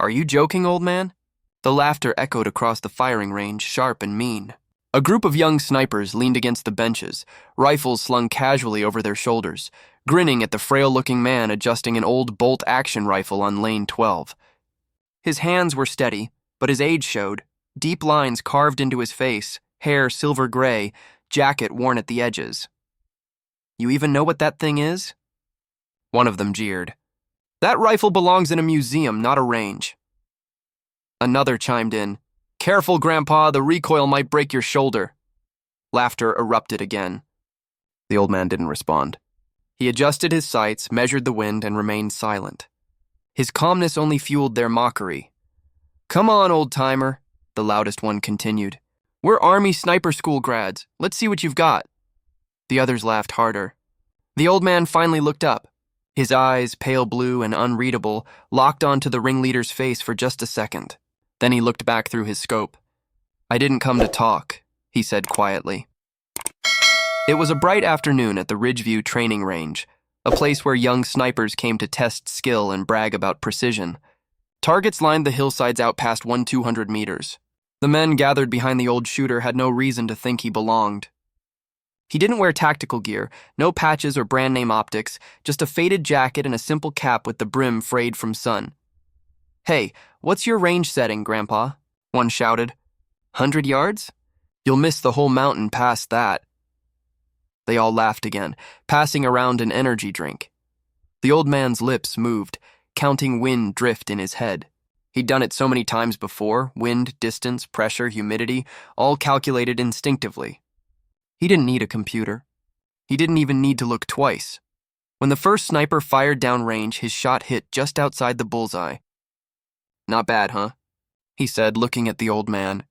Are you joking, old man? The laughter echoed across the firing range, sharp and mean. A group of young snipers leaned against the benches, rifles slung casually over their shoulders, grinning at the frail-looking man adjusting an old bolt-action rifle on lane 12. His hands were steady, but his age showed, deep lines carved into his face, hair silver gray, jacket worn at the edges. You even know what that thing is? One of them jeered. That rifle belongs in a museum, not a range. Another chimed in. Careful, Grandpa, the recoil might break your shoulder. Laughter erupted again. The old man didn't respond. He adjusted his sights, measured the wind, and remained silent. His calmness only fueled their mockery. Come on, old-timer, the loudest one continued. We're Army sniper school grads. Let's see what you've got. The others laughed harder. The old man finally looked up. His eyes, pale blue and unreadable, locked onto the ringleader's face for just a second. Then he looked back through his scope. I didn't come to talk, he said quietly. It was a bright afternoon at the Ridgeview training range, a place where young snipers came to test skill and brag about precision. Targets lined the hillsides out past 200 meters. The men gathered behind the old shooter had no reason to think he belonged. He didn't wear tactical gear, no patches or brand-name optics, just a faded jacket and a simple cap with the brim frayed from sun. Hey, what's your range setting, Grandpa? One shouted. 100 yards? You'll miss the whole mountain past that. They all laughed again, passing around an energy drink. The old man's lips moved, counting wind drift in his head. He'd done it so many times before, wind, distance, pressure, humidity, all calculated instinctively. He didn't need a computer. He didn't even need to look twice. When the first sniper fired downrange, his shot hit just outside the bullseye. Not bad, huh? He said, looking at the old man.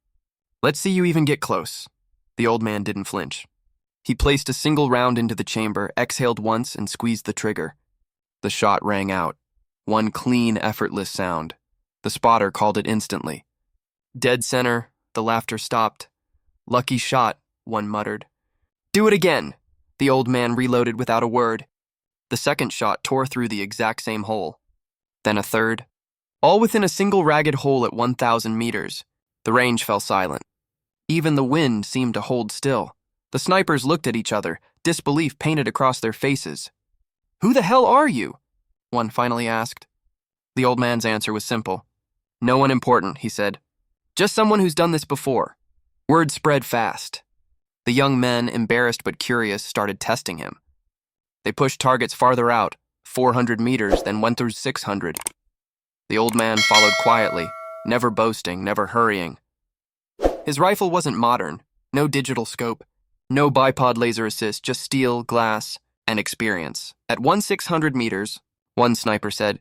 Let's see you even get close. The old man didn't flinch. He placed a single round into the chamber, exhaled once, and squeezed the trigger. The shot rang out. One clean, effortless sound. The spotter called it instantly. Dead center, the laughter stopped. Lucky shot, one muttered. Do it again. The old man reloaded without a word. The second shot tore through the exact same hole. Then a third. All within a single ragged hole at 1,000 meters. The range fell silent. Even the wind seemed to hold still. The snipers looked at each other, disbelief painted across their faces. Who the hell are you? One finally asked. The old man's answer was simple. No one important, he said. Just someone who's done this before. Word spread fast. The young men, embarrassed but curious, started testing him. They pushed targets farther out, 400 meters, then went through 600. The old man followed quietly, never boasting, never hurrying. His rifle wasn't modern, no digital scope, no bipod laser assist, just steel, glass, and experience. At 1,600 meters, one sniper said,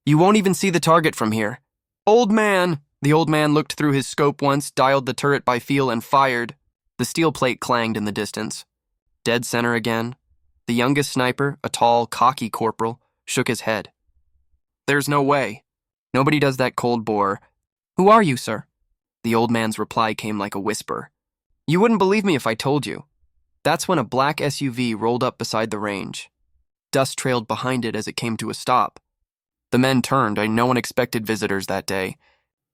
You won't even see the target from here. Old man! The old man looked through his scope once, dialed the turret by feel, and fired. The steel plate clanged in the distance. Dead center again. The youngest sniper, a tall, cocky corporal, shook his head. There's no way. Nobody does that cold bore. Who are you, sir? The old man's reply came like a whisper. You wouldn't believe me if I told you. That's when a black SUV rolled up beside the range. Dust trailed behind it as it came to a stop. The men turned, and no one expected visitors that day.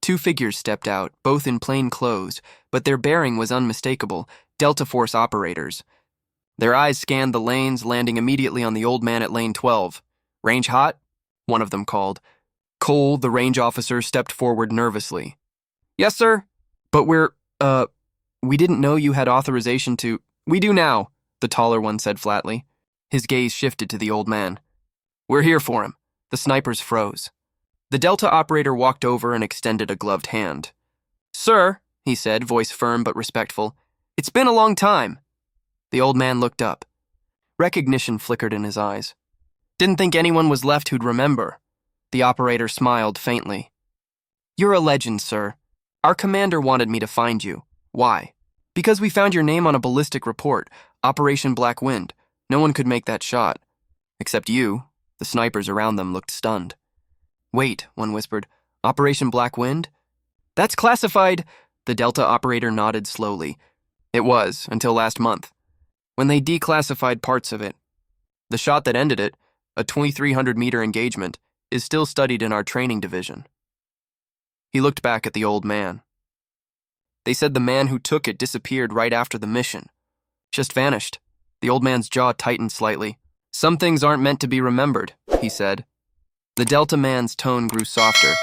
Two figures stepped out, both in plain clothes, but their bearing was unmistakable, Delta Force operators. Their eyes scanned the lanes, landing immediately on the old man at lane 12. Range hot? One of them called. Cole, the range officer, stepped forward nervously. Yes, sir. But we didn't know you had authorization to... We do now, the taller one said flatly. His gaze shifted to the old man. We're here for him. The snipers froze. The Delta operator walked over and extended a gloved hand. Sir, he said, voice firm but respectful, it's been a long time. The old man looked up. Recognition flickered in his eyes. Didn't think anyone was left who'd remember. The operator smiled faintly. You're a legend, sir. Our commander wanted me to find you. Why? Because we found your name on a ballistic report, Operation Black Wind. No one could make that shot. Except you. The snipers around them looked stunned. Wait, one whispered. Operation Black Wind? That's classified. The Delta operator nodded slowly. It was, until last month, when they declassified parts of it. The shot that ended it, a 2,300-meter engagement, is still studied in our training division. He looked back at the old man. They said the man who took it disappeared right after the mission. Just vanished. The old man's jaw tightened slightly. Some things aren't meant to be remembered, he said. The Delta man's tone grew softer.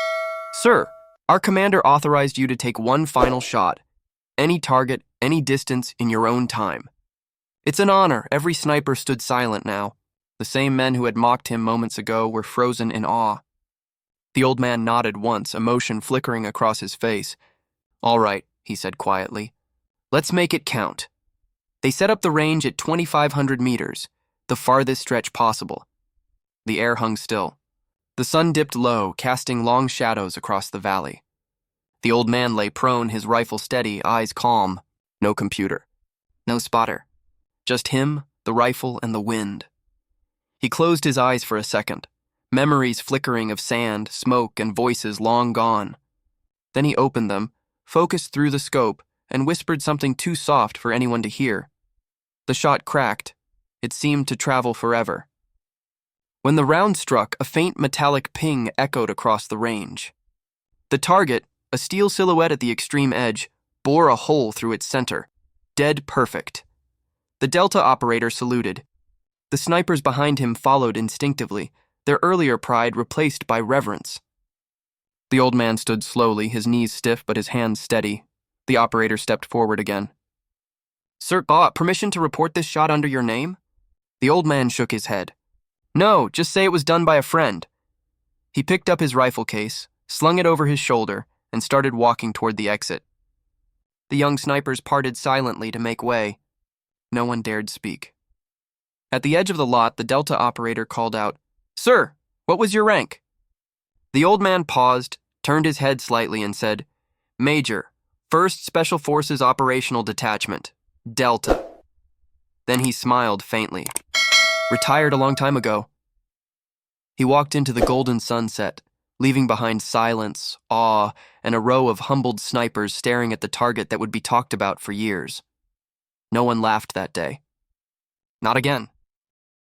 Sir, our commander authorized you to take one final shot. Any target, any distance, in your own time. It's an honor. Every sniper stood silent now. The same men who had mocked him moments ago were frozen in awe. The old man nodded once, emotion flickering across his face. All right, he said quietly. Let's make it count. They set up the range at 2,500 meters, the farthest stretch possible. The air hung still. The sun dipped low, casting long shadows across the valley. The old man lay prone, his rifle steady, eyes calm. No computer. No spotter. Just him, the rifle, and the wind. He closed his eyes for a second, memories flickering of sand, smoke, and voices long gone. Then he opened them, focused through the scope, and whispered something too soft for anyone to hear. The shot cracked. It seemed to travel forever. When the round struck, a faint metallic ping echoed across the range. The target, a steel silhouette at the extreme edge, bore a hole through its center. Dead perfect. The Delta operator saluted. The snipers behind him followed instinctively, their earlier pride replaced by reverence. The old man stood slowly, his knees stiff but his hands steady. The operator stepped forward again. Sir, permission to report this shot under your name? The old man shook his head. No, just say it was done by a friend. He picked up his rifle case, slung it over his shoulder, and started walking toward the exit. The young snipers parted silently to make way. No one dared speak. At the edge of the lot, the Delta operator called out, Sir, what was your rank? The old man paused, turned his head slightly, and said, Major, 1st Special Forces Operational Detachment, Delta. Then he smiled faintly. Retired a long time ago. He walked into the golden sunset, leaving behind silence, awe, and a row of humbled snipers staring at the target that would be talked about for years. No one laughed that day. Not again.